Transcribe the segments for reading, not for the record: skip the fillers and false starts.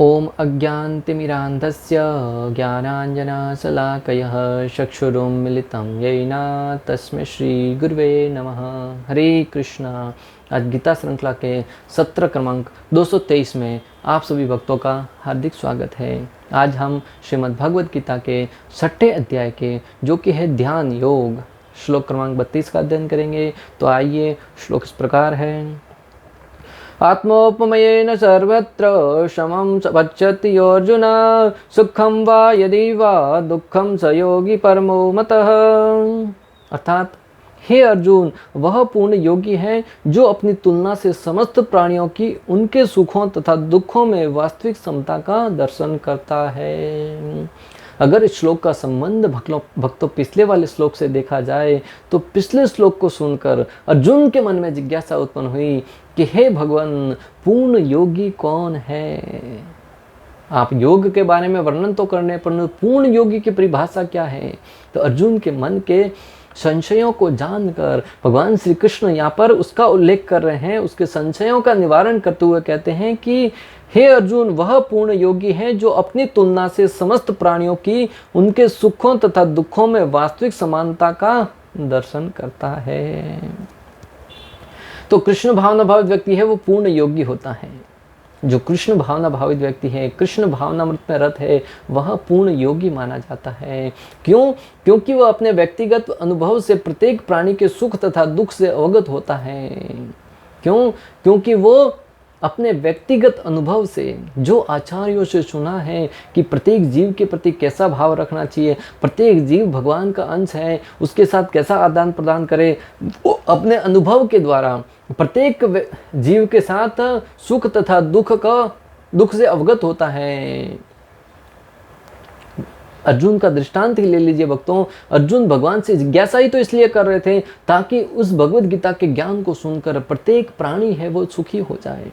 ओम अज्ञानतिमिरान्धस्य ज्ञानाञ्जनशलाकयः चक्षुरुन्मिलितं येन तस्मै श्रीगुरुवे नमः। हरे कृष्णा। आज गीता श्रृंखला के सत्र क्रमांक 223 में आप सभी भक्तों का हार्दिक स्वागत है। आज हम श्रीमद् भगवद गीता के 6ठे अध्याय के जो कि है ध्यान योग श्लोक क्रमांक 32 का अध्ययन करेंगे। तो आइए, श्लोक इस प्रकार है। आत्मोपमयेन सर्वत्र समं पश्यति अर्जुन, सुखम वा यदि वा दुखम स योगी परमो मतः। अर्थात हे अर्जुन, वह पूर्ण योगी है जो अपनी तुलना से समस्त प्राणियों की उनके सुखों तथा दुखों में वास्तविक समता का दर्शन करता है। अगर इस श्लोक का संबंध भक्तों पिछले वाले श्लोक से देखा जाए तो पिछले श्लोक को सुनकर अर्जुन के मन में जिज्ञासा उत्पन्न हुई कि हे भगवान, पूर्ण योगी कौन है। आप योग के बारे में वर्णन तो करने पर पूर्ण योगी की परिभाषा क्या है। तो अर्जुन के मन के संशयों को जानकर भगवान श्री कृष्ण यहाँ पर उसका उल्लेख कर रहे हैं। उसके संशयों का निवारण करते हुए कहते हैं कि हे अर्जुन, वह पूर्ण योगी है जो अपनी तुलना से समस्त प्राणियों की उनके सुखों तथा दुखों में वास्तविक समानता का दर्शन करता है। तो कृष्ण भावना भावित व्यक्ति है वो पूर्ण योगी होता है। जो कृष्ण भावना भावित व्यक्ति है, कृष्ण भावनामृत में रत है, वह पूर्ण योगी माना जाता है। क्यों? क्योंकि वह अपने व्यक्तिगत अनुभव से प्रत्येक प्राणी के सुख तथा दुख से अवगत होता है। क्यों? क्योंकि वो अपने व्यक्तिगत अनुभव से जो आचार्यों से सुना है कि प्रत्येक जीव के प्रति कैसा भाव रखना चाहिए, प्रत्येक जीव भगवान का अंश है, उसके साथ कैसा आदान प्रदान करे, वो अपने अनुभव के द्वारा प्रत्येक जीव के साथ सुख तथा दुख से अवगत होता है। अर्जुन का दृष्टांत ही ले लीजिए भक्तों। अर्जुन भगवान से जिज्ञासा ही तो इसलिए कर रहे थे ताकि उस भगवद गीता के ज्ञान को सुनकर प्रत्येक प्राणी है वो सुखी हो जाए।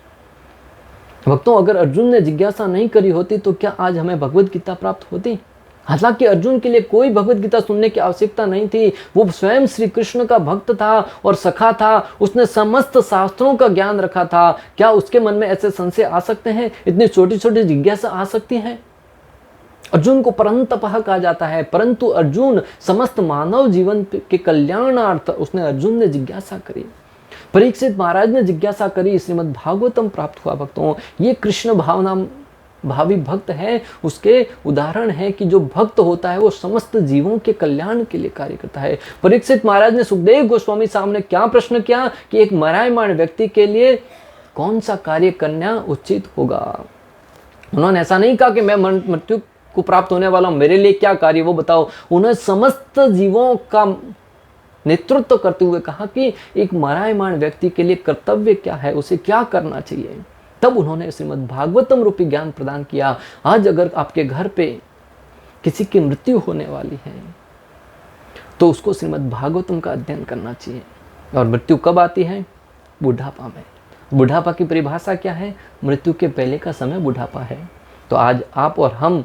भक्तों, अगर अर्जुन ने जिज्ञासा नहीं करी होती तो क्या आज हमें भगवद गीता प्राप्त होती? हालांकि अर्जुन के लिए कोई भगवद गीता सुनने की आवश्यकता नहीं थी। वो स्वयं श्री कृष्ण का भक्त था और सखा था। उसने समस्त शास्त्रों का ज्ञान रखा था। क्या उसके मन में ऐसे संशय आ सकते हैं? इतनी छोटी छोटी जिज्ञासा आ सकती है? अर्जुन को परंतपः कहा जाता है, परंतु अर्जुन समस्त मानव जीवन के कल्याणार्थ उसने अर्जुन ने जिज्ञासा करी। परीक्षित महाराज ने जिज्ञासा करी, श्रीमद् भागवतम प्राप्त हुआ। भक्तों, ये कृष्ण भावना भावी भक्त है, उसके उदाहरण है कि जो भक्त होता है वो समस्त जीवों के कल्याण के लिए कार्य करता है। परीक्षित महाराज ने सुखदेव गोस्वामी सामने क्या प्रश्न किया कि एक मरायमान व्यक्ति के लिए कौन सा कार्य करना उचित होगा। उन्होंने ऐसा नहीं कहा कि मैं मृत्यु को प्राप्त होने वाला हूं, मेरे लिए क्या कार्य वो बताओ। उन्होंने समस्त जीवों का नेतृत्व करते हुए कहा कि एक मरायमान व्यक्ति के लिए कर्तव्य क्या है, उसे क्या करना चाहिए। तब उन्होंने श्रीमद् भागवतम रूपी ज्ञान प्रदान किया। आज अगर आपके घर पे किसी की मृत्यु होने वाली है तो उसको श्रीमद् भागवतम का अध्ययन करना चाहिए। और मृत्यु कब आती है? बुढ़ापा में। बुढ़ापा की परिभाषा क्या है? मृत्यु के पहले का समय बुढ़ापा है। तो आज आप और हम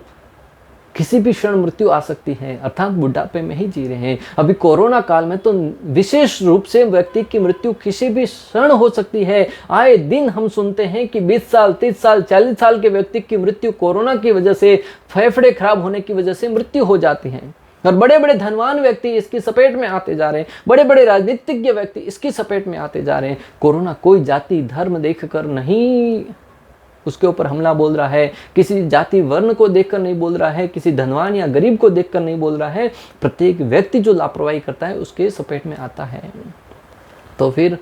किसी भी क्षण मृत्यु आ सकती है, अर्थात बुढ़ापे में ही जी रहे हैं। अभी कोरोना काल में तो विशेष रूप से व्यक्ति की मृत्यु किसी भी क्षण हो सकती है। आए दिन हम सुनते हैं कि 20 साल, 30 साल, 40 साल के व्यक्ति की मृत्यु कोरोना की वजह से, फेफड़े खराब होने की वजह से मृत्यु हो जाती है। और बड़े बड़े धनवान व्यक्ति इसकी सपेट में आते जा रहे हैं, बड़े बड़े राजनीतिज्ञ व्यक्ति इसकी सपेट में आते जा रहे हैं। कोरोना कोई जाति धर्म देखकर नहीं उसके ऊपर हमला बोल रहा है, किसी जाति वर्ण को देखकर नहीं बोल रहा है, किसी धनवान या गरीब को देखकर नहीं बोल रहा है। प्रत्येक व्यक्ति जो लापरवाही करता है उसके सपेट में आता है। तो फिर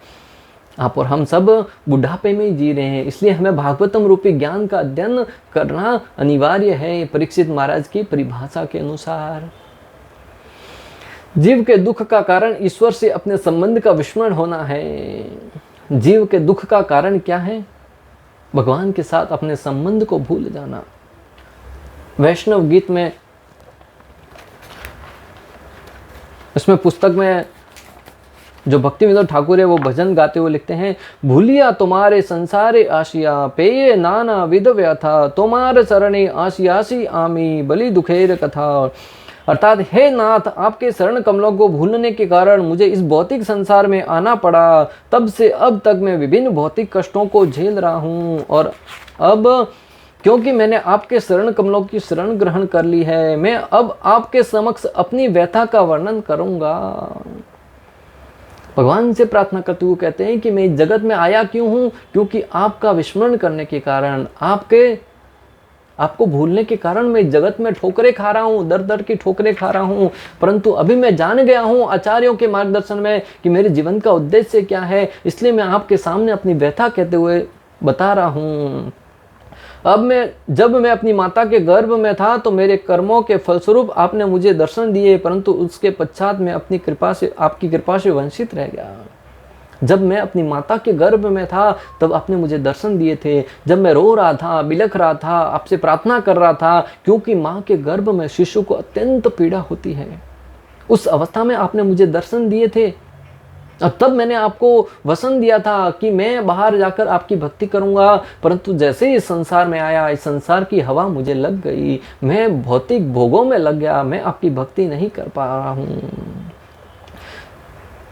आप और हम सब बुढ़ापे में ही जी रहे हैं, इसलिए हमें भागवतम रूपी ज्ञान का अध्ययन करना अनिवार्य है। परीक्षित महाराज की परिभाषा के अनुसार जीव के दुख का कारण ईश्वर से अपने संबंध का विस्मरण होना है। जीव के दुख का कारण क्या है? भगवान के साथ अपने संबंध को भूल जाना। वैष्णव गीत में, इसमें पुस्तक में जो भक्ति विनोद ठाकुर है वो भजन गाते हुए लिखते हैं, भूलिया तुम्हारे संसारे आशिया, पेये नाना विध व्यथा, तुम्हारे शरणे आशियासी आमी, बलि दुखेर कथा। अर्थात हे नाथ, आपके शरण कमलों को भूलने के कारण मुझे इस भौतिक संसार में आना पड़ा। तब से अब तक मैं विभिन्न भौतिक कष्टों को झेल रहा हूँ और अब क्योंकि मैंने आपके शरण कमलों की शरण ग्रहण कर ली है, मैं अब आपके समक्ष अपनी व्यथा का वर्णन करूंगा। भगवान से प्रार्थना करते हुए कहते हैं कि मैं इस जगत में आया क्यों हूं, क्योंकि आपका विस्मरण करने के कारण, आपको भूलने के कारण मैं इस जगत में ठोकरें खा रहा हूं, दर दर की ठोकरें खा रहा हूं। परंतु अभी मैं जान गया हूं आचार्यों के मार्गदर्शन में कि मेरे जीवन का उद्देश्य क्या है, इसलिए मैं आपके सामने अपनी व्यथा कहते हुए बता रहा हूं। जब मैं अपनी माता के गर्भ में था तो मेरे कर्मों के फलस्वरूप आपने मुझे दर्शन दिए, परंतु उसके पश्चात मैं अपनी कृपा से, आपकी कृपा से वंचित रह गया। जब मैं अपनी माता के गर्भ में था तब आपने मुझे दर्शन दिए थे, जब मैं रो रहा था, बिलख रहा था, आपसे प्रार्थना कर रहा था, क्योंकि माँ के गर्भ में शिशु को अत्यंत पीड़ा होती है। उस अवस्था में आपने मुझे दर्शन दिए थे और तब मैंने आपको वचन दिया था कि मैं बाहर जाकर आपकी भक्ति करूंगा। परंतु जैसे ही इस संसार में आया, इस संसार की हवा मुझे लग गई, मैं भौतिक भोगों में लग गया, मैं आपकी भक्ति नहीं कर पा रहा हूँ।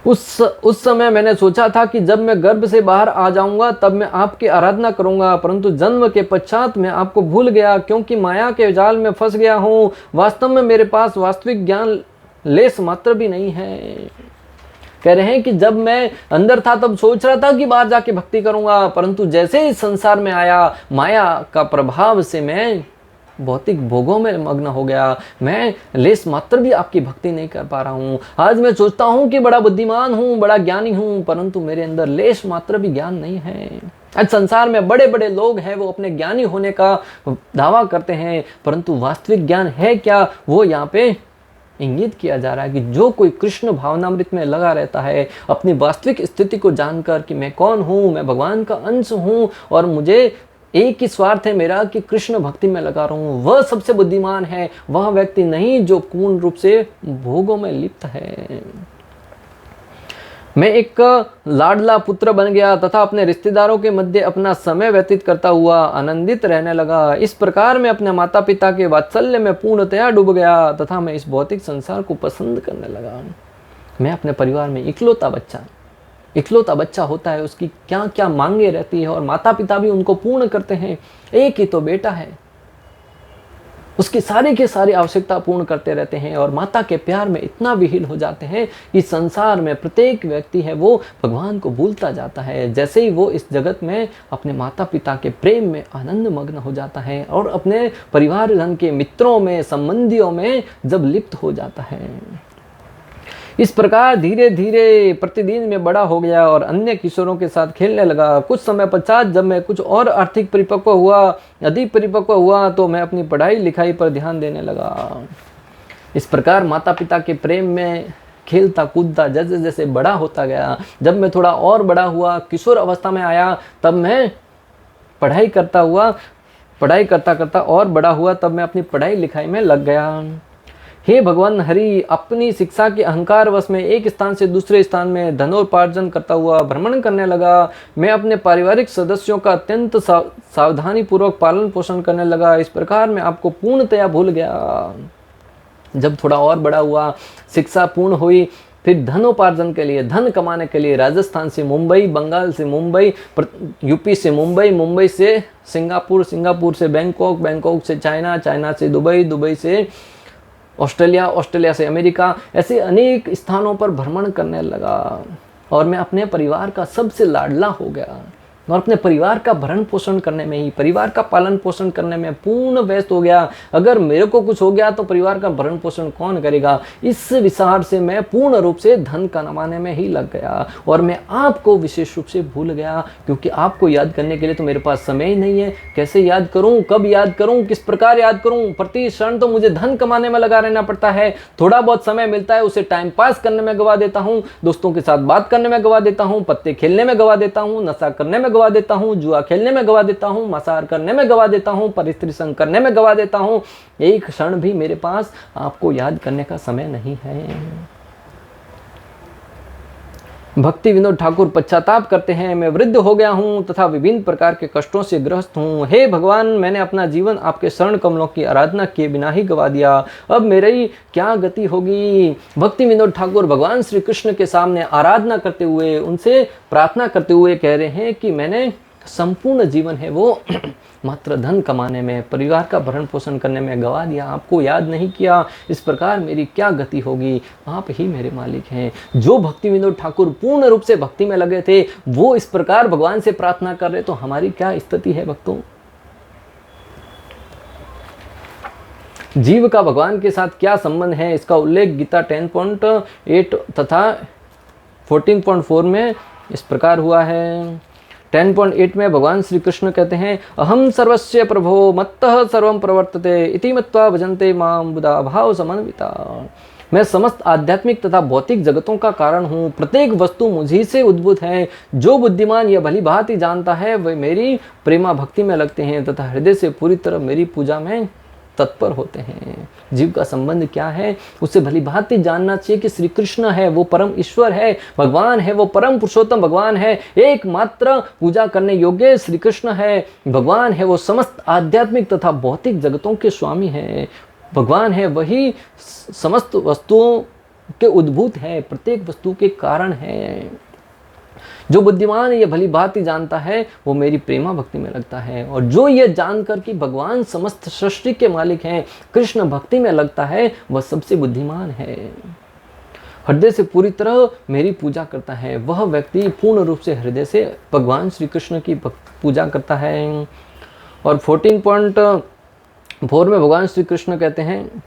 उस समय मैंने सोचा था कि जब मैं गर्भ से बाहर आ जाऊंगा तब मैं आपकी आराधना करूंगा, परंतु जन्म के पश्चात मैं आपको भूल गया, क्योंकि माया के जाल में फंस गया हूँ। वास्तव में मेरे पास वास्तविक ज्ञान लेस मात्र भी नहीं है। कह रहे हैं कि जब मैं अंदर था तब सोच रहा था कि बाहर जाके भक्ति करूंगा, परंतु जैसे इस संसार में आया, माया का प्रभाव से मैं भौतिक भोगों में मग्न हो गया, मैं लेस मात्र भी आपकी भक्ति नहीं कर पा रहा हूँ। आज मैं सोचता हूँ कि बड़ा बुद्धिमान हूँ, बड़ा ज्ञानी हूँ, परंतु मेरे अंदर लेस मात्र भी ज्ञान नहीं है। आज संसार में बड़े बड़े लोग हैं, वो अपने ज्ञानी होने का दावा करते हैं, परंतु वास्तविक ज्ञान है क्या, वो यहाँ पे इंगित किया जा रहा है कि जो कोई कृष्ण भावनामृत में लगा रहता है, अपनी वास्तविक स्थिति को जानकर कि मैं कौन हूँ, मैं भगवान का अंश हूँ और मुझे एक ही स्वार्थ है मेरा कि कृष्ण भक्ति में लगा रहा हूँ, वह सबसे बुद्धिमान है, वह व्यक्ति नहीं जो पूर्ण रूप से भोगों में लिप्त है। मैं एक लाडला पुत्र बन गया तथा अपने रिश्तेदारों के मध्य अपना समय व्यतीत करता हुआ आनंदित रहने लगा। इस प्रकार मैं अपने माता पिता के वात्सल्य में पूर्णतया डूब गया तथा मैं इस भौतिक संसार को पसंद करने लगा। मैं अपने परिवार में इकलौता बच्चा होता है, उसकी क्या क्या मांगे रहती है और माता पिता भी उनको पूर्ण करते हैं। एक ही तो बेटा है, उसकी सारी की सारी आवश्यकता पूर्ण करते रहते हैं और माता के प्यार में इतना विहीन हो जाते हैं कि संसार में प्रत्येक व्यक्ति है वो भगवान को भूलता जाता है। जैसे ही वो इस जगत में अपने माता पिता के प्रेम में आनंद मग्न हो जाता है और अपने परिवार जन के मित्रों में, संबंधियों में जब लिप्त हो जाता है। इस प्रकार धीरे धीरे प्रतिदिन में बड़ा हो गया और अन्य किशोरों के साथ खेलने लगा। कुछ समय पश्चात जब मैं कुछ और आर्थिक परिपक्व हुआ, अधिक परिपक्व हुआ, तो मैं अपनी पढ़ाई लिखाई पर ध्यान देने लगा। इस प्रकार माता पिता के प्रेम में खेलता कूदता जैसे जैसे बड़ा होता गया। जब मैं थोड़ा और बड़ा हुआ, किशोर अवस्था में आया, तब मैं पढ़ाई करता करता और बड़ा हुआ, तब मैं अपनी पढ़ाई लिखाई में लग गया। हे भगवान हरि, अपनी शिक्षा के अहंकार वश में एक स्थान से दूसरे स्थान में धनोपार्जन करता हुआ भ्रमण करने लगा। मैं अपने पारिवारिक सदस्यों का अत्यंत सावधानी पूर्वक पालन पोषण करने लगा। इस प्रकार मैं आपको पूर्णतया भूल गया। जब थोड़ा और बड़ा हुआ, शिक्षा पूर्ण हुई, फिर धनोपार्जन के लिए, धन कमाने के लिए राजस्थान से मुंबई, बंगाल से मुंबई, यूपी से मुंबई, मुंबई से सिंगापुर, सिंगापुर से बैंकॉक, बैंकॉक से चाइना, चाइना से दुबई, दुबई से ऑस्ट्रेलिया, ऑस्ट्रेलिया से अमेरिका, ऐसे अनेक स्थानों पर भ्रमण करने लगा और मैं अपने परिवार का सबसे लाडला हो गया और अपने परिवार का भरण पोषण करने में ही, परिवार का पालन पोषण करने में पूर्ण व्यस्त हो गया। अगर मेरे को कुछ हो गया तो परिवार का भरण पोषण कौन करेगा? इस विचार से मैं पूर्ण रूप से धन कमाने में ही लग गया और मैं आपको विशेष रूप से भूल गया, क्योंकि आपको याद करने के लिए तो मेरे पास समय ही नहीं है। कैसे याद करूं, कब याद करूं, किस प्रकार याद करूं? प्रति क्षण तो मुझे धन कमाने में लगा रहना पड़ता है। थोड़ा बहुत समय मिलता है उसे टाइम पास करने में गवा देता हूं, दोस्तों के साथ बात करने में गवा देता हूं, पत्ते खेलने में गवा देता हूं, नशा करने में गवा देता हूं, जुआ खेलने में गवा देता हूं, मसार करने में गवा देता हूं, परिस्त्री संग करने में गवा देता हूं। एक क्षण भी मेरे पास आपको याद करने का समय नहीं है। भक्ति विनोद ठाकुर पश्चाताप करते हैं, मैं वृद्ध हो गया हूं तथा विभिन्न प्रकार के कष्टों से ग्रस्त हूं। हे भगवान, मैंने अपना जीवन आपके शरण कमलों की आराधना किए बिना ही गवा दिया। अब मेरी क्या गति होगी? भक्ति विनोद ठाकुर भगवान श्री कृष्ण के सामने आराधना करते हुए, उनसे प्रार्थना करते हुए कह रहे हैं कि मैंने संपूर्ण जीवन है वो मात्र धन कमाने में, परिवार का भरण पोषण करने में गवा दिया, आपको याद नहीं किया, इस प्रकार मेरी क्या गति होगी, आप ही मेरे मालिक हैं। जो भक्ति विनोद ठाकुर पूर्ण रूप से भक्ति में लगे थे वो इस प्रकार भगवान से प्रार्थना कर रहे, तो हमारी क्या स्थिति है भक्तों। जीव का भगवान के साथ क्या संबंध है, इसका उल्लेख गीता 10.8 तथा 14.4 में इस प्रकार हुआ है। 10.8 में भगवान श्री कृष्ण कहते हैं, अहम सर्वस्य प्रभो मत्तः सर्वं प्रवर्तते इति मत्वा भजन्ते मां बुधा भाव समन्विता। मैं समस्त आध्यात्मिक तथा भौतिक जगतों का कारण हूँ, प्रत्येक वस्तु मुझी से उद्भूत है। जो बुद्धिमान यह भली भांति जानता है वे मेरी प्रेमा भक्ति में लगते हैं तथा हृदय से पूरी तरह मेरी पूजा में तत्पर होते हैं। जीव का संबंध क्या है उसे भली भांति जानना चाहिए कि श्री कृष्ण है वो परम ईश्वर है, भगवान है वो परम पुरुषोत्तम भगवान है, एकमात्र पूजा करने योग्य श्री कृष्ण है। भगवान है वो समस्त आध्यात्मिक तथा भौतिक जगतों के स्वामी है। भगवान है वही समस्त वस्तुओं के उद्भूत है, प्रत्येक वस्तु के कारण है। जो बुद्धिमान ये भली भांति जानता है वो मेरी प्रेमा भक्ति में लगता है, और जो ये जानकर कि भगवान समस्त सृष्टि के मालिक हैं कृष्ण भक्ति में लगता है वह सबसे बुद्धिमान है। हृदय से पूरी तरह मेरी पूजा करता है, वह व्यक्ति पूर्ण रूप से हृदय से भगवान श्री कृष्ण की पूजा करता है। और 14.4 में भगवान श्री कृष्ण कहते हैं,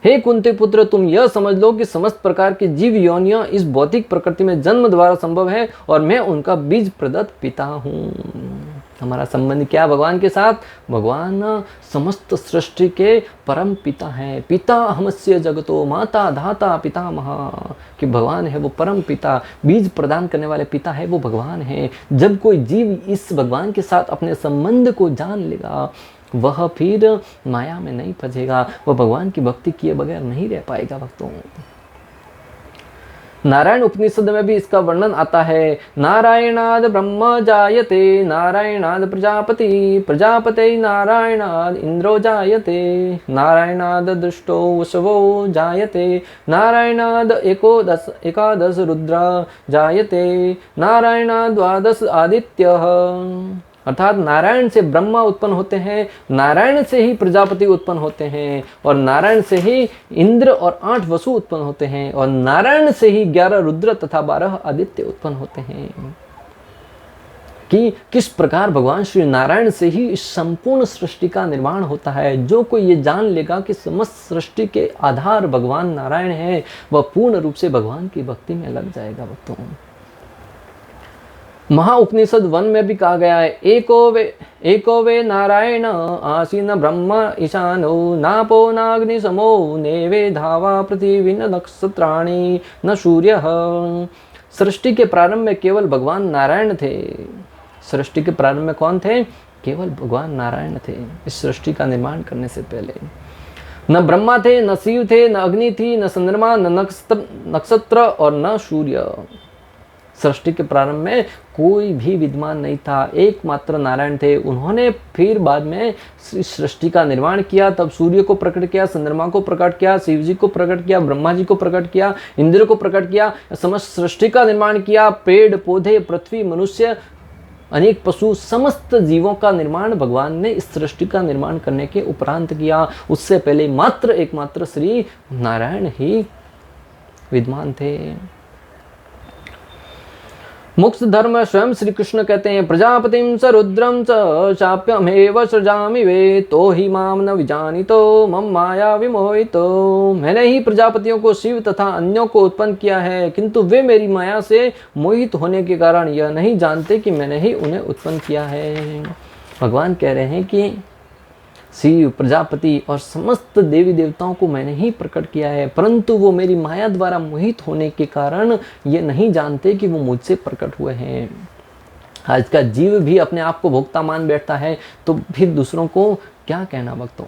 हे कुंती पुत्र, तुम यह समझ लो कि समस्त प्रकार की जीव योनियां इस भौतिक प्रकृति में जन्म द्वारा संभव है और मैं उनका बीज प्रदत्त पिता हूँ। हमारा संबंध क्या भगवान के साथ, भगवान समस्त सृष्टि के परम पिता हैं। पिता हमस्य जगतो माता धाता पितामह, कि भगवान है वो परम पिता, बीज प्रदान करने वाले पिता है वो भगवान है। जब कोई जीव इस भगवान के साथ अपने संबंध को जान लेगा वह फिर माया में नहीं फंसेगा, वह भगवान की भक्ति किए बगैर नहीं रह पाएगा भक्तों। नारायण उपनिषद में भी इसका वर्णन आता है, नारायणाद ब्रह्म जायते नारायणाद प्रजापति प्रजापते नारायणाद इंद्रो जायते नारायणाद दृष्टो वसवो जायते नारायणाद एकादश रुद्र जायते नारायणाद द्वादश आदित्य। अर्थात नारायण से ब्रह्मा उत्पन्न होते हैं, नारायण से ही प्रजापति उत्पन्न होते हैं, और नारायण से ही इंद्र और 8 वसु उत्पन्न होते हैं, और नारायण से ही 11 रुद्र तथा 12 आदित्य उत्पन्न होते हैं। कि किस प्रकार भगवान श्री नारायण से ही इस संपूर्ण सृष्टि का निर्माण होता है। जो कोई ये जान लेगा कि समस्त सृष्टि के आधार भगवान नारायण है, वह पूर्ण रूप से भगवान की भक्ति में लग जाएगा भक्तों। महाउपनिषद 1 में भी कहा गया है, एको वे नारायण आसीन ब्रह्म ईशानो नापो नाग्नि समो नेवे धावा पृथ्वी न नक्षत्राणि न सूर्य। सृष्टि के प्रारंभ में केवल भगवान नारायण थे। सृष्टि के प्रारंभ में कौन थे? केवल भगवान नारायण थे। इस सृष्टि का निर्माण करने से पहले न ब्रह्मा थे, न शिव थे, न अग्नि थी, न चंद्रमा, न नक्षत्र और न सूर्य। सृष्टि के प्रारंभ में कोई भी विद्यमान नहीं था, एकमात्र नारायण थे। उन्होंने फिर बाद में सृष्टि का निर्माण किया, तब सूर्य को प्रकट किया, चंद्रमा को प्रकट किया, शिव जी को प्रकट किया, ब्रह्मा जी को प्रकट किया, इंद्र को प्रकट किया, समस्त सृष्टि का निर्माण किया। पेड़ पौधे, पृथ्वी, मनुष्य, अनेक पशु, समस्त जीवों का निर्माण भगवान ने इस सृष्टि का निर्माण करने के उपरांत किया। उससे पहले मात्र एकमात्र श्री नारायण ही विद्यमान थे। मोक्ष धर्म स्वयं श्री कृष्ण कहते हैं, प्रजापतिम स रुद्रम च चाप्यमेव सृजामि वे तो ही माम न विजानितो मम माया विमोहितो। मैंने ही प्रजापतियों को शिव तथा अन्यों को उत्पन्न किया है, किंतु वे मेरी माया से मोहित होने के कारण यह नहीं जानते कि मैंने ही उन्हें उत्पन्न किया है। भगवान कह रहे हैं कि शिव, प्रजापति और समस्त देवी देवताओं को मैंने ही प्रकट किया है, परंतु वो मेरी माया द्वारा मोहित होने के कारण ये नहीं जानते कि वो मुझसे प्रकट हुए हैं। आज का जीव भी अपने आप को भोक्ता मान बैठता है, तो फिर दूसरों को क्या कहना भक्तों।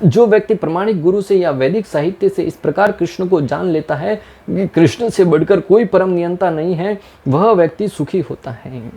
जो व्यक्ति प्रमाणिक गुरु से या वैदिक साहित्य से इस प्रकार कृष्ण को जान लेता है कि कृष्ण से बढ़कर कोई परम नियंता नहीं है, वह व्यक्ति सुखी होता है।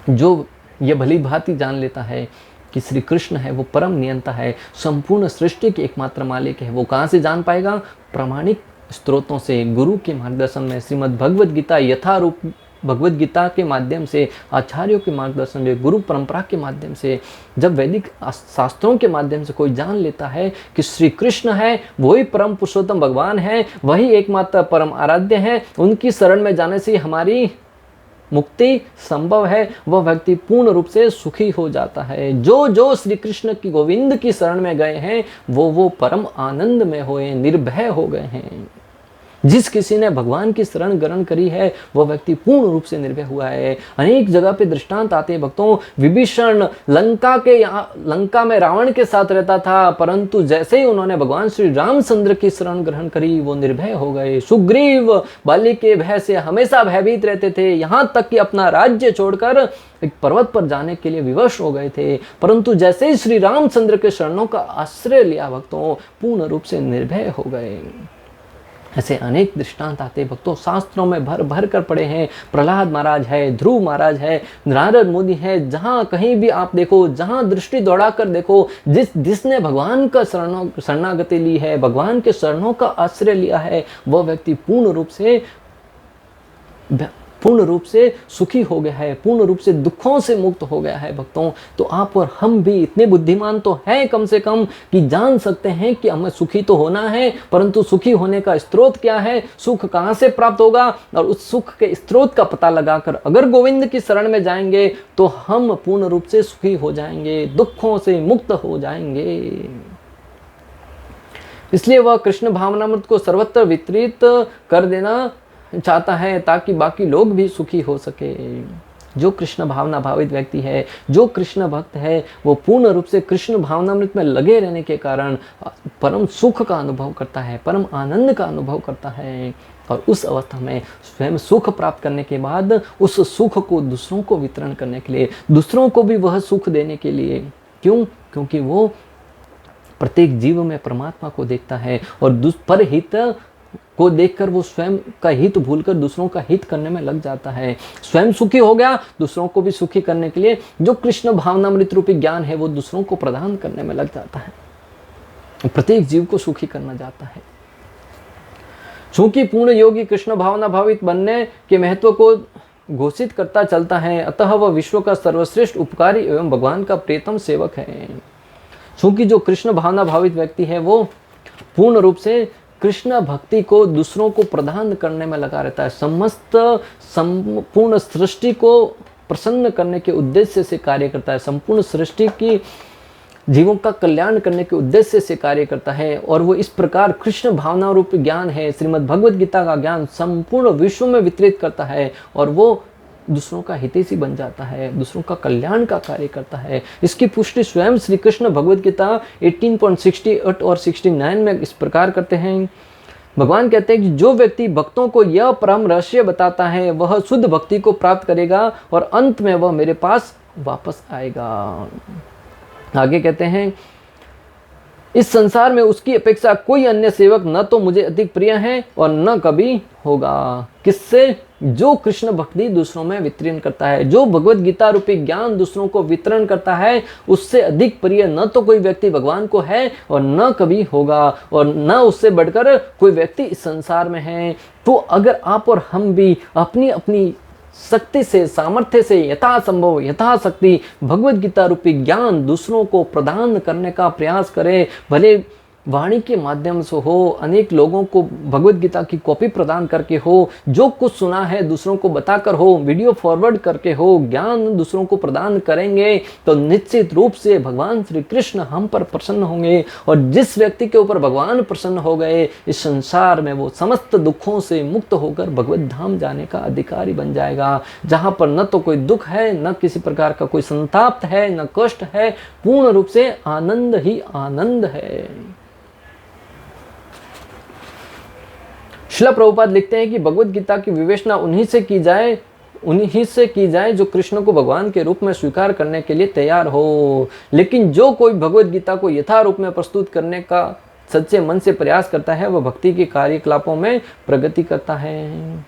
जो यह भली भांति जान लेता है कि श्री कृष्ण है वो परम नियंता है, संपूर्ण सृष्टि के एकमात्र मालिक है, वो कहाँ से जान पाएगा? प्रामाणिक स्त्रोतों से, गुरु के मार्गदर्शन में। श्रीमद् भगवद गीता यथारूप भगवत गीता के माध्यम से, आचार्यों के मार्गदर्शन से, गुरु परंपरा के माध्यम से, जब वैदिक शास्त्रों के माध्यम से कोई जान लेता है कि श्री कृष्ण है, वही परम पुरुषोत्तम भगवान है, वही एकमात्र परम आराध्य है, उनकी शरण में जाने से हमारी मुक्ति संभव है, वह व्यक्ति पूर्ण रूप से सुखी हो जाता है। जो जो श्री कृष्ण की गोविंद की शरण में गए हैं वो परम आनंद में हुए, निर्भय हो गए हैं। जिस किसी ने भगवान की शरण ग्रहण करी है वह व्यक्ति पूर्ण रूप से निर्भय हुआ है। अनेक जगह पे दृष्टांत आते हैं भक्तों। विभीषण लंका में रावण के साथ रहता था, परंतु जैसे ही उन्होंने भगवान श्री रामचंद्र की शरण ग्रहण करी वो निर्भय हो गए। सुग्रीव बाली के भय से हमेशा भयभीत रहते थे, यहाँ तक कि अपना राज्य छोड़कर एक पर्वत पर जाने के लिए विवश हो गए थे, परंतु जैसे ही श्री रामचंद्र के शरणों का आश्रय लिया भक्तों पूर्ण रूप से निर्भय हो गए। ऐसे अनेक दृष्टांत आते भक्तों, शास्त्रों में भर भर कर पड़े हैं। प्रहलाद महाराज है, ध्रुव महाराज है, नारद मुनि है, जहां कहीं भी आप देखो, जहां दृष्टि दौड़ा कर देखो, जिसने भगवान का शरणागति ली है, भगवान के शरणों का आश्रय लिया है, वह व्यक्ति पूर्ण रूप से सुखी हो गया है, पूर्ण रूप से दुखों से मुक्त हो गया है भक्तों। तो आप और हम भी इतने बुद्धिमान तो हैं कम से कम कि जान सकते हैं कि हमें सुखी तो होना है, परंतु सुखी होने का स्रोत क्या है, सुख कहाँ से प्राप्त होगा, और उस सुख के स्रोत का पता लगाकर अगर गोविंद की शरण में जाएंगे तो हम पूर्ण रूप से सुखी हो जाएंगे, दुखों से मुक्त हो जाएंगे। इसलिए वह कृष्ण भावनामृत को सर्वत्र वितरित कर देना चाहता है ताकि बाकी लोग भी सुखी हो सके। जो कृष्ण भावना भावित व्यक्ति है, जो कृष्ण भक्त है, वो पूर्ण रूप से कृष्ण भावनामृत में लगे रहने के कारण परम सुख का अनुभव करता है, परम आनंद का अनुभव करता है, और उस अवस्था में स्वयं सुख प्राप्त करने के बाद उस सुख को दूसरों को वितरण करने के लिए, दूसरों को भी वह सुख देने के लिए। क्यों? क्योंकि वो प्रत्येक जीव में परमात्मा को देखता है और परहित को देखकर वो स्वयं का हित भूलकर दूसरों का हित करने में लग जाता है। स्वयं सुखी हो गया, दूसरों को भी सुखी करने के लिए जो कृष्ण भावनामृत रूपी ज्ञान है वो दूसरों को प्रदान करने में लग जाता है, प्रत्येक जीव को सुखी करना जाता है। चूंकि पूर्ण योगी कृष्ण भावना भावित बनने के महत्व को घोषित करता चलता है, अतः वह विश्व का सर्वश्रेष्ठ उपकारी एवं भगवान का प्रियतम सेवक है। चूंकि जो कृष्ण भावना भावित व्यक्ति है वो पूर्ण रूप से कृष्ण भक्ति को दूसरों को प्रदान करने में लगा रहता है, संपूर्ण सृष्टि को प्रसन्न करने के उद्देश्य से कार्य करता है, संपूर्ण सृष्टि की जीवों का कल्याण करने के उद्देश्य से कार्य करता है। और वो इस प्रकार कृष्ण भावना रूप ज्ञान है, श्रीमद् भगवद गीता का ज्ञान संपूर्ण विश्व में वितरित करता है और वो दूसरों का हितैषी बन जाता है, दूसरों का कल्याण का कार्य करता है। इसकी पुष्टि स्वयं श्री कृष्ण भगवद गीता 18.68 और 69 में इस प्रकार करते हैं। भगवान कहते हैं कि जो व्यक्ति भक्तों को यह परम रहस्य बताता है वह शुद्ध भक्ति को प्राप्त करेगा और अंत में वह मेरे पास वापस आएगा। आगे कहते हैं, इस संसार में उसकी अपेक्षा कोई अन्य सेवक न तो मुझे अधिक प्रिय है और न कभी होगा। किससे? जो कृष्ण भक्ति दूसरों में वितरण करता है, जो भगवत गीता रूपी ज्ञान दूसरों को वितरण करता है, उससे अधिक प्रिय न तो कोई व्यक्ति भगवान को है और न कभी होगा, और न उससे बढ़कर कोई व्यक्ति इस संसार में है। तो अगर आप और हम भी अपनी अपनी शक्ति से, सामर्थ्य से, यथासंभव यथाशक्ति भगवत गीता रूपी ज्ञान दूसरों को प्रदान करने का प्रयास करें, भले वाणी के माध्यम से हो, अनेक लोगों को भगवत गीता की कॉपी प्रदान करके हो, जो कुछ सुना है दूसरों को बताकर हो, वीडियो फॉरवर्ड करके हो, ज्ञान दूसरों को प्रदान करेंगे तो निश्चित रूप से भगवान श्री कृष्ण हम पर प्रसन्न होंगे। और जिस व्यक्ति के ऊपर भगवान प्रसन्न हो गए, इस संसार में वो समस्त दुखों से मुक्त होकर भगवत धाम जाने का अधिकारी बन जाएगा, जहाँ पर न तो कोई दुख है, न किसी प्रकार का कोई संताप है, न कष्ट है, पूर्ण रूप से आनंद ही आनंद है। श्रील प्रभुपाद लिखते हैं कि भगवत गीता की विवेचना उन्हीं से की जाए जो कृष्ण को भगवान के रूप में स्वीकार करने के लिए तैयार हो। लेकिन जो कोई भगवत गीता को यथा रूप में प्रस्तुत करने का सच्चे मन से प्रयास करता है वह भक्ति के कार्यकलापों में प्रगति करता है।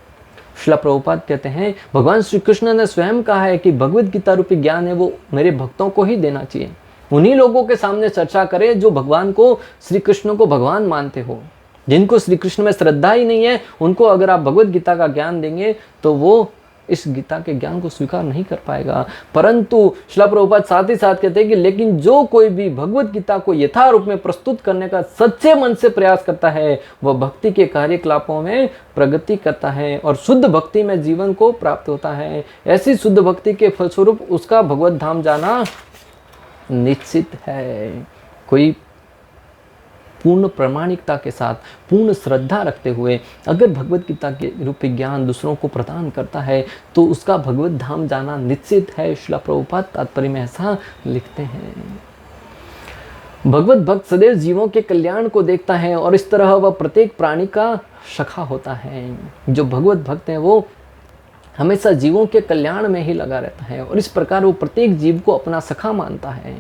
श्रील प्रभुपाद कहते हैं, भगवान श्री कृष्ण ने स्वयं कहा है कि भगवत गीता रूपी ज्ञान है वो मेरे भक्तों को ही देना चाहिए। उन्हीं लोगों के सामने चर्चा करे जो भगवान को, श्री कृष्ण को भगवान मानते हो। जिनको श्री कृष्ण में श्रद्धा ही नहीं है, उनको अगर आप भगवत गीता का ज्ञान देंगे तो वो इस गीता के ज्ञान को स्वीकार नहीं कर पाएगा। परंतु श्रील प्रभुपाद साथ ही साथ कहते हैं कि लेकिन जो कोई भी भगवत गीता को यथारूप में प्रस्तुत करने का सच्चे मन से प्रयास करता है वह भक्ति के कार्यकलापों में प्रगति करता है और शुद्ध भक्ति में जीवन को प्राप्त होता है। ऐसी शुद्ध भक्ति के फलस्वरूप उसका भगवत धाम जाना निश्चित है। कोई पूर्ण प्रामाणिकता के साथ, पूर्ण श्रद्धा रखते हुए अगर भगवत गीता के रूपी ज्ञान दूसरों को प्रदान करता है तो उसका भगवत धाम जाना निश्चित है। श्रील प्रभुपाद तात्पर्य में ऐसा लिखते हैं। भगवत भक्त सदैव जीवों के कल्याण को देखता है और इस तरह वह प्रत्येक प्राणी का सखा होता है। जो भगवत भक्त है वो हमेशा जीवों के कल्याण में ही लगा रहता है और इस प्रकार वो प्रत्येक जीव को अपना सखा मानता है।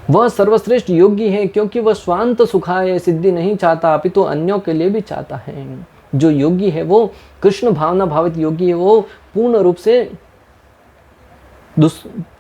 वह सर्वश्रेष्ठ योगी है क्योंकि वह स्वांत सुखाय सिद्धि नहीं चाहता अपितु अन्यों के लिए भी चाहता है। जो योगी है वो कृष्ण भावना भावित योगी है, वो पूर्ण रूप से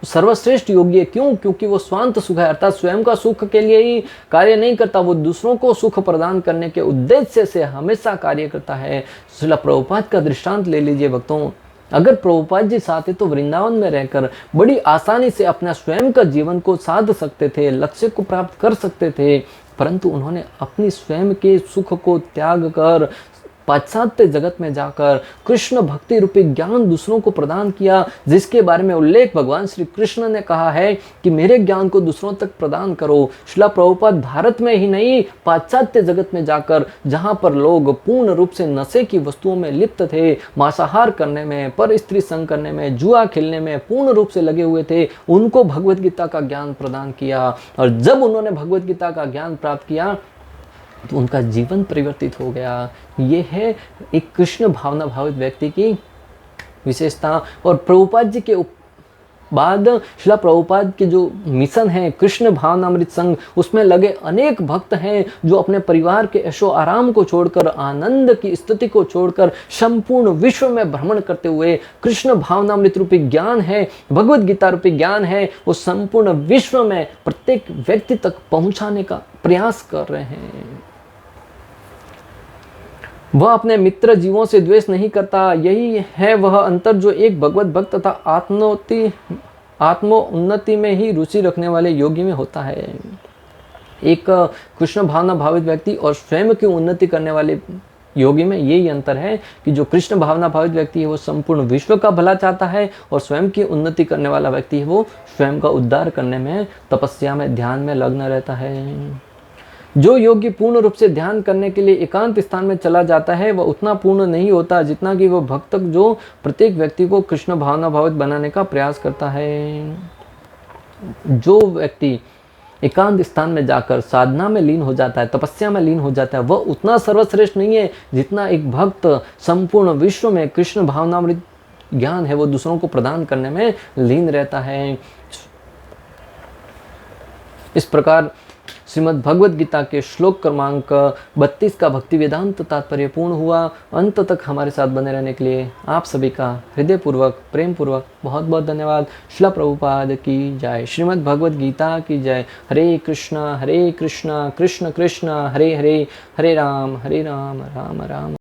सर्वश्रेष्ठ योगी है। क्यों? क्योंकि वो स्वांत सुख है, अर्थात स्वयं का सुख के लिए ही कार्य नहीं करता, वो दूसरों को सुख प्रदान करने के उद्देश्य से हमेशा कार्य करता है। श्रील प्रभुपाद का दृष्टांत ले लीजिए भक्तों। अगर प्रभुपाद जी चाहते तो वृंदावन में रहकर बड़ी आसानी से अपना स्वयं का जीवन को साध सकते थे, लक्ष्य को प्राप्त कर सकते थे, परंतु उन्होंने अपनी स्वयं के सुख को त्याग कर पाश्चात्य जगत में जाकर कृष्ण भक्ति रूपी ज्ञान दूसरों को प्रदान किया, जिसके बारे में उल्लेख भगवान श्री कृष्ण ने कहा है कि मेरे ज्ञान को दूसरों तक प्रदान करो। श्रील प्रभुपाद भारत में ही नहीं पाश्चात्य जगत में जाकर, जहां पर लोग पूर्ण रूप से नशे की वस्तुओं में लिप्त थे, मांसाहार करने में, पर स्त्री संग करने में, जुआ खेलने में पूर्ण रूप से लगे हुए थे, उनको भगवत गीता का ज्ञान प्रदान किया। और जब उन्होंने भगवत गीता का ज्ञान प्राप्त किया तो उनका जीवन परिवर्तित हो गया। ये है एक कृष्ण भावना भावित व्यक्ति की विशेषता। और प्रभुपाद जी के बाद श्रील प्रभुपाद के जो मिशन है कृष्ण भावनामृत संघ, उसमें लगे अनेक भक्त हैं जो अपने परिवार के ऐशो आराम को छोड़कर, आनंद की स्थिति को छोड़कर संपूर्ण विश्व में भ्रमण करते हुए कृष्ण भावनामृत रूपी ज्ञान है, भगवत गीता रूपी ज्ञान है, वो संपूर्ण विश्व में प्रत्येक व्यक्ति तक पहुंचाने का प्रयास कर रहे हैं। वह अपने मित्र जीवों से द्वेष नहीं करता। यही है वह अंतर जो एक भगवत भक्त तथा आत्मोन्नति में ही रुचि रखने वाले योगी में होता है। एक कृष्ण भावना भावित व्यक्ति और स्वयं की उन्नति करने वाले योगी में यही अंतर है कि जो कृष्ण भावना भावित व्यक्ति है वो संपूर्ण विश्व का भला चाहता है और स्वयं की उन्नति करने वाला व्यक्ति है वो स्वयं का उद्धार करने में, तपस्या में, ध्यान में लग्न रहता है। जो योगी पूर्ण रूप से ध्यान करने के लिए एकांत स्थान में चला जाता है वह उतना पूर्ण नहीं होता जितना कि वह भक्त जो प्रत्येक व्यक्ति को कृष्ण भावना भावित बनाने का प्रयास करता है। जो व्यक्ति एकांत स्थान में जाकर साधना में लीन हो जाता है, तपस्या में लीन हो जाता है, वह उतना सर्वश्रेष्ठ नहीं है जितना एक भक्त संपूर्ण विश्व में कृष्ण भावनामृत ज्ञान है वो दूसरों को प्रदान करने में लीन रहता है। इस प्रकार श्रीमद् भगवद गीता के श्लोक क्रमांक 32 का भक्ति वेदांत तात्पर्य पूर्ण हुआ। अंत तक हमारे साथ बने रहने के लिए आप सभी का हृदयपूर्वक, प्रेम पूर्वक बहुत बहुत धन्यवाद। श्रील प्रभुपाद की जय। श्रीमद् भगवद गीता की जय। हरे कृष्णा कृष्ण कृष्ण हरे हरे, हरे राम राम राम